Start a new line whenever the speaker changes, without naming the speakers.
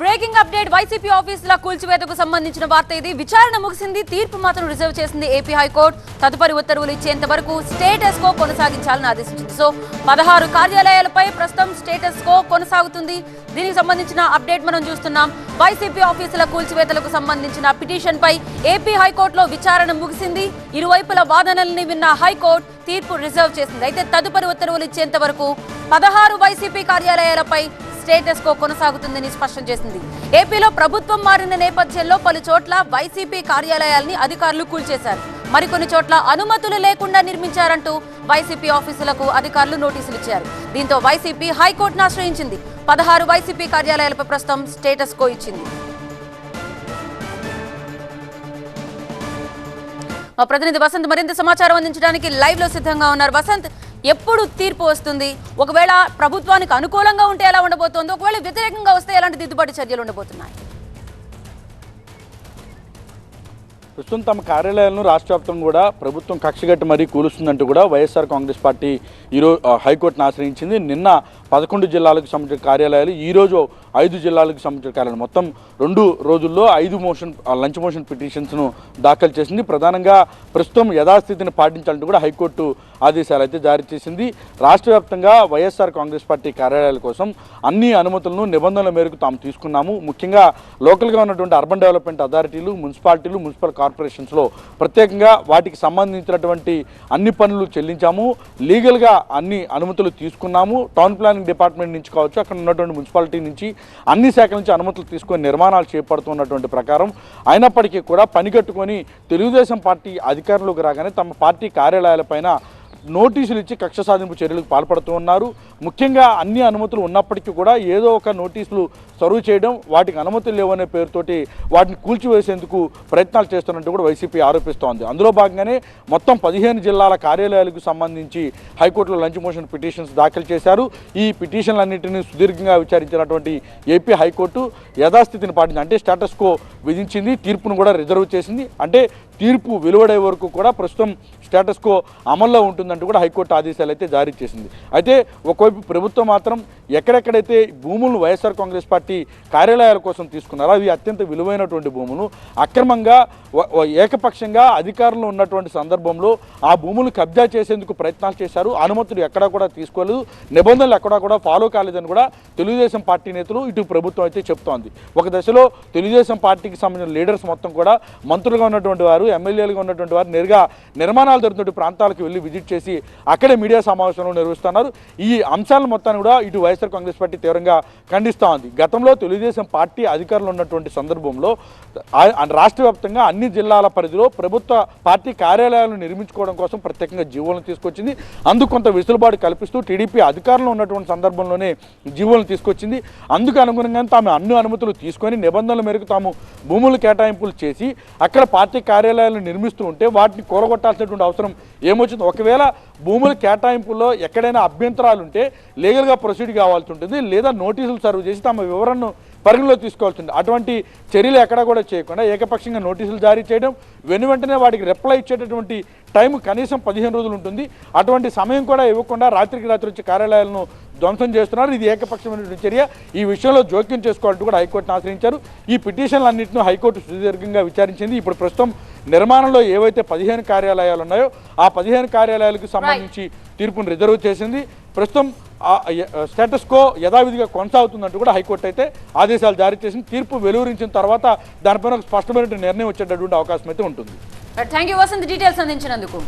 Breaking update YCP ఆఫీసుల కూల్చివేతకు సంబంధించిన వార్త ఇది. విచారణ ముగిసింది, తీర్పు మాత్రం రిజర్వ్ చేసింది ఏపీ హైకోర్టు. తదుపరి ఉత్తర్వులు ఇచ్చేంత వరకు స్టేటస్ కో కొనసాగించాలని ఆదేశించింది. సో 16 కార్యాలయాలపై ప్రస్తుతం స్టేటస్ కో కొనసాగుతుంది. దీనికి సంబంధించిన అప్డేట్ మనం చూస్తున్నాం. వైసీపీ ఆఫీసుల కూల్చివేతలకు సంబంధించిన పిటిషన్ పై ఏపీ హైకోర్టులో విచారణ ముగిసింది. ఇరువైపుల వాదనల్ని విన్న హైకోర్టు తీర్పు రిజర్వ్ చేసింది. అయితే తదుపరి ఉత్తర్వులు ఇచ్చేంత వరకు 16 వైసీపీ కార్యాలయాలపై స్టేటస్ కో కొనసాగుతుందని స్పష్టం చేసింది. ఏపీలో ప్రభుత్వం మారిన నేపథ్యంలో పలు చోట్ల వైసీపీ కార్యాలయాల్ని అధికారులు కూల్చేశారు. మరికొన్ని చోట్ల అనుమతులు లేకుండా నిర్మించారంటూ వైసీపీ ఆఫీసులకు అధికారులు నోటీసులు ఇచ్చారు. దీంతో వైసీపీ హైకోర్టును ఆశ్రయించింది. 16 వైసీపీ కార్యాలయాలపై ప్రస్తుతం స్టేటస్ కో ఇచ్చింది. మా ప్రతినిధి వసంత్ మరింత సమాచారం అందించడానికి లైవ్ లో సిద్ధంగా ఉన్నారు. వసంత్, ఎప్పుడు తీర్పు వస్తుంది? ఒకవేళ ప్రభుత్వానికి అనుకూలంగా ఉంటే ఎలా ఉండబోతోంది, ఒకవేళ వ్యతిరేకంగా వస్తే ఎలాంటి దిద్దుబాటు చర్యలు ఉండబోతున్నాయి?
ప్రస్తుతం తమ కార్యాలయాలను రాష్ట్ర వ్యాప్తంగా కూడా ప్రభుత్వం కక్షగట్టి మరీ కూలుస్తుందంటూ కూడా వైఎస్ఆర్ కాంగ్రెస్ పార్టీ ఈరోజు హైకోర్టును ఆశ్రయించింది. నిన్న 11 జిల్లాలకు సంబంధించిన కార్యాలయాలు, ఈరోజు 5 జిల్లాలకు సంబంధించిన కార్యాలయాలు, మొత్తం 2 రోజుల్లో 5 లంచ్ మోషన్ పిటిషన్స్ను దాఖలు చేసింది. ప్రధానంగా ప్రస్తుతం యథాస్థితిని పాటించాలంటూ కూడా హైకోర్టు ఆదేశాలు అయితే జారీ చేసింది. రాష్ట్ర వ్యాప్తంగా వైఎస్ఆర్ కాంగ్రెస్ పార్టీ కార్యాలయాల కోసం అన్ని అనుమతులను నిబంధనల మేరకు తాము తీసుకున్నాము. ముఖ్యంగా లోకల్గా ఉన్నటువంటి అర్బన్ డెవలప్మెంట్ అథారిటీలు, మున్సిపాలిటీలు, మున్సిపల్ కార్పొరేషన్స్లో ప్రత్యేకంగా వాటికి సంబంధించినటువంటి అన్ని పనులు చెల్లించాము. లీగల్గా అన్ని అనుమతులు తీసుకున్నాము. టౌన్ ప్లానింగ్ డిపార్ట్మెంట్ నుంచి కావచ్చు, అక్కడ ఉన్నటువంటి మున్సిపాలిటీ నుంచి, అన్ని శాఖల నుంచి అనుమతులు తీసుకొని నిర్మాణాలు చేపడుతున్నటువంటి ప్రకారం అయినప్పటికీ కూడా పనిగట్టుకొని తెలుగుదేశం పార్టీ అధికారంలోకి రాగానే తమ పార్టీ కార్యాలయాలపైన నోటీసులు ఇచ్చి కక్ష సాధింపు చర్యలకు పాల్పడుతూ ఉన్నారు. ముఖ్యంగా అన్ని అనుమతులు ఉన్నప్పటికీ కూడా ఏదో ఒక నోటీసులు సర్వ్ చేయడం, వాటికి అనుమతులు లేవనే పేరుతోటి వాటిని కూల్చివేసేందుకు ప్రయత్నాలు చేస్తున్నట్టు కూడా వైసీపీ ఆరోపిస్తోంది. అందులో భాగంగానే మొత్తం 15 జిల్లాల కార్యాలయాలకు సంబంధించి హైకోర్టులో లంచ్ మోషన్ పిటిషన్స్ దాఖలు చేశారు. ఈ పిటిషన్లన్నింటినీ సుదీర్ఘంగా విచారించినటువంటి ఏపీ హైకోర్టు యథాస్థితిని పాటించింది. అంటే స్టేటస్ కో విధించింది. తీర్పును కూడా రిజర్వ్ చేసింది. అంటే తీర్పు వెలువడే వరకు కూడా ప్రస్తుతం స్టేటస్ కో అమల్లో ఉంటుందంటూ కూడా హైకోర్టు ఆదేశాలు అయితే జారీ చేసింది. అయితే ఒకవైపు ప్రభుత్వం మాత్రం ఎక్కడెక్కడైతే భూములను వైఎస్ఆర్ కాంగ్రెస్ పార్టీ కార్యాలయాల కోసం తీసుకున్నారో అవి అత్యంత విలువైనటువంటి భూములు అక్రమంగా ఏకపక్షంగా అధికారంలో ఉన్నటువంటి సందర్భంలో ఆ భూములు కబ్జా చేసేందుకు ప్రయత్నాలు చేశారు. అనుమతులు ఎక్కడా కూడా తీసుకోలేదు, నిబంధనలు ఎక్కడా కూడా ఫాలో కాలేదని కూడా తెలుగుదేశం పార్టీ నేతలు ఇటు ప్రభుత్వం అయితే చెప్తోంది. ఒక దశలో తెలుగుదేశం పార్టీకి సంబంధించిన లీడర్స్ మొత్తం కూడా మంత్రులుగా ఉన్నటువంటి వారు, ఎమ్మెల్యేలుగా ఉన్నటువంటి వారు నేరుగా నిర్మాణాలు జరుగుతున్న ప్రాంతాలకు వెళ్ళి విజిట్ చేసి అక్కడే మీడియా సమావేశంలో నిర్వహిస్తున్నారు. ఈ అంశాలను మొత్తాన్ని కూడా ఇటు వైఎస్ఆర్ కాంగ్రెస్ పార్టీ తీవ్రంగా ఖండిస్తూ ఉంది. గతంలో తెలుగుదేశం పార్టీ అధికారంలో ఉన్నటువంటి సందర్భంలో రాష్ట్ర వ్యాప్తంగా అన్ని జిల్లాల పరిధిలో ప్రభుత్వ పార్టీ కార్యాలయాలను నిర్మించుకోవడం కోసం ప్రత్యేకంగా జీవోలను తీసుకొచ్చింది. అందుకు కొంత వెసులుబాటు కల్పిస్తూ టీడీపీ అధికారంలో ఉన్నటువంటి సందర్భంలోనే జీవోలను తీసుకొచ్చింది. అందుకు అనుగుణంగా తాము అన్ని అనుమతులు తీసుకొని నిబంధనల మేరకు తాము భూములు కేటాయింపులు చేసి అక్కడ పార్టీ కార్యాలయాలను నిర్మిస్తూ ఉంటే వాటిని కూలగొట్టాల్సినటువంటి అవసరం ఏమొచ్చింది? ఒకవేళ భూముల కేటాయింపుల్లో ఎక్కడైనా అభ్యంతరాలు ఉంటే లీగల్గా ప్రొసీడ్ కావాల్సి ఉంటుంది, లేదా నోటీసులు సర్వ్ చేసి తమ వివరణను పరిగణలో తీసుకోవాల్సి ఉంటుంది. అటువంటి చర్యలు ఎక్కడా కూడా చేయకుండా ఏకపక్షంగా నోటీసులు జారీ చేయడం, వెంటనే వాటికి రిప్లై ఇచ్చేటటువంటి టైం కనీసం 15 రోజులు ఉంటుంది. అటువంటి సమయం కూడా ఇవ్వకుండా రాత్రికి రాత్రి వచ్చి కార్యాలయాలను ధ్వంసం చేస్తున్నారు. ఇది ఏకపక్షమైనటువంటి చర్య. ఈ విషయంలో జోక్యం చేసుకోవాలంటూ కూడా హైకోర్టును ఆశ్రయించారు. ఈ పిటిషన్లన్నింటినీ హైకోర్టు సుదీర్ఘంగా విచారించింది. ఇప్పుడు ప్రస్తుతం నిర్మాణంలో ఏవైతే 15 కార్యాలయాలు ఉన్నాయో ఆ 15 కార్యాలయాలకు సంబంధించి తీర్పును రిజర్వ్ చేసింది. ప్రస్తుతం స్టేటస్ కో యథావిధిగా కొనసాగుతుందంటూ కూడా హైకోర్టు అయితే ఆదేశాలు జారీ చేసింది. తీర్పు వెలువరించిన తర్వాత దానిపైన ఒక స్పష్టమైన నిర్ణయం వచ్చేటటువంటి అవకాశం అయితే ఉంటుంది.
థ్యాంక్ యూ వసంత్, డీటెయిల్స్ అందించినందుకు.